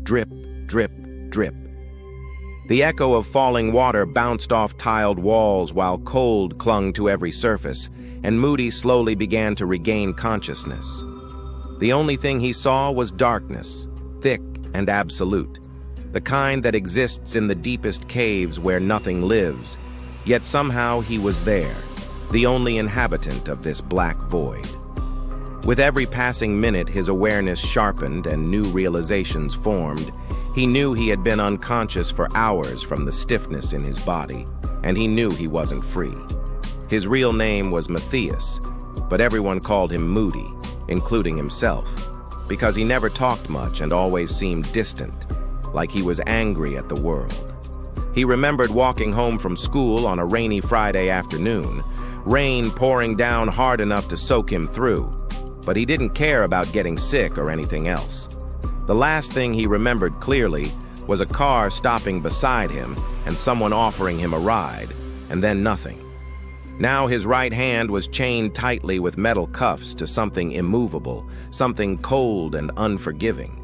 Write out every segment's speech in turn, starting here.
Drip, drip, drip. The echo of falling water bounced off tiled walls while cold clung to every surface, and Moody slowly began to regain consciousness. The only thing he saw was darkness, thick and absolute, the kind that exists in the deepest caves where nothing lives, yet somehow he was there, the only inhabitant of this black void. With every passing minute, his awareness sharpened and new realizations formed. He knew he had been unconscious for hours from the stiffness in his body, and he knew he wasn't free. His real name was Matthias, but everyone called him Moody, including himself, because he never talked much and always seemed distant, like he was angry at the world. He remembered walking home from school on a rainy Friday afternoon, rain pouring down hard enough to soak him through, but he didn't care about getting sick or anything else. The last thing he remembered clearly was a car stopping beside him and someone offering him a ride, and then nothing. Now his right hand was chained tightly with metal cuffs to something immovable, something cold and unforgiving.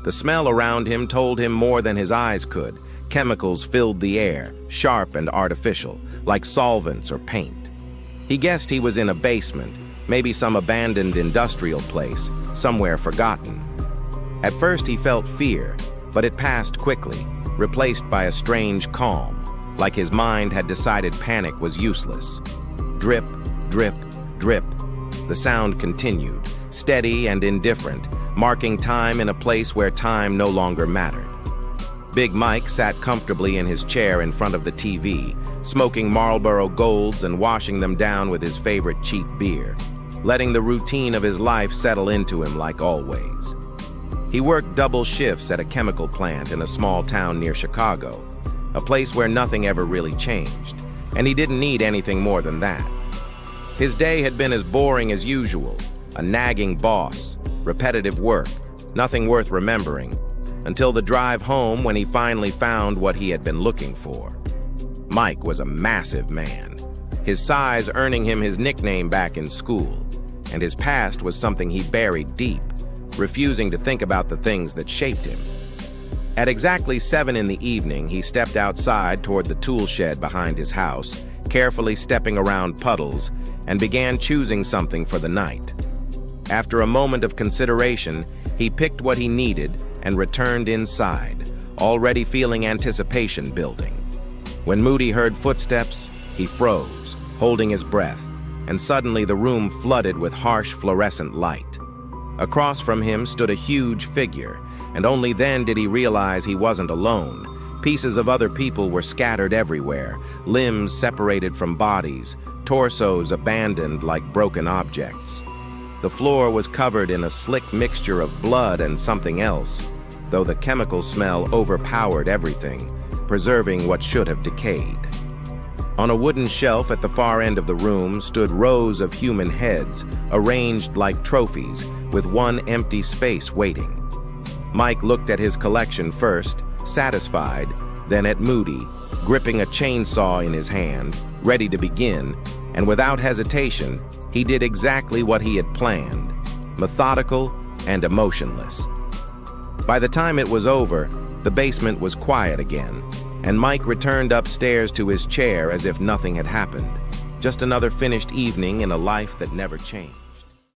The smell around him told him more than his eyes could. Chemicals filled the air, sharp and artificial, like solvents or paint. He guessed he was in a basement, maybe some abandoned industrial place, somewhere forgotten. At first he felt fear, but it passed quickly, replaced by a strange calm, like his mind had decided panic was useless. Drip, drip, drip. The sound continued, steady and indifferent, marking time in a place where time no longer mattered. Big Mike sat comfortably in his chair in front of the TV, smoking Marlboro Golds and washing them down with his favorite cheap beer, letting the routine of his life settle into him like always. He worked double shifts at a chemical plant in a small town near Chicago, a place where nothing ever really changed, and he didn't need anything more than that. His day had been as boring as usual, a nagging boss, repetitive work, nothing worth remembering, until the drive home when he finally found what he had been looking for. Mike was a massive man, his size earning him his nickname back in school, and his past was something he buried deep, refusing to think about the things that shaped him. At exactly 7 in the evening, he stepped outside toward the tool shed behind his house, carefully stepping around puddles, and began choosing something for the night. After a moment of consideration, he picked what he needed and returned inside, already feeling anticipation building. When Moody heard footsteps, he froze, holding his breath, and suddenly the room flooded with harsh fluorescent light. Across from him stood a huge figure, and only then did he realize he wasn't alone. Pieces of other people were scattered everywhere, limbs separated from bodies, torsos abandoned like broken objects. The floor was covered in a slick mixture of blood and something else, though the chemical smell overpowered everything, preserving what should have decayed. On a wooden shelf at the far end of the room stood rows of human heads, arranged like trophies, with one empty space waiting. Mike looked at his collection first, satisfied, then at Moody, gripping a chainsaw in his hand, ready to begin, and without hesitation, he did exactly what he had planned, methodical and emotionless. By the time it was over, the basement was quiet again, and Mike returned upstairs to his chair as if nothing had happened, just another finished evening in a life that never changed.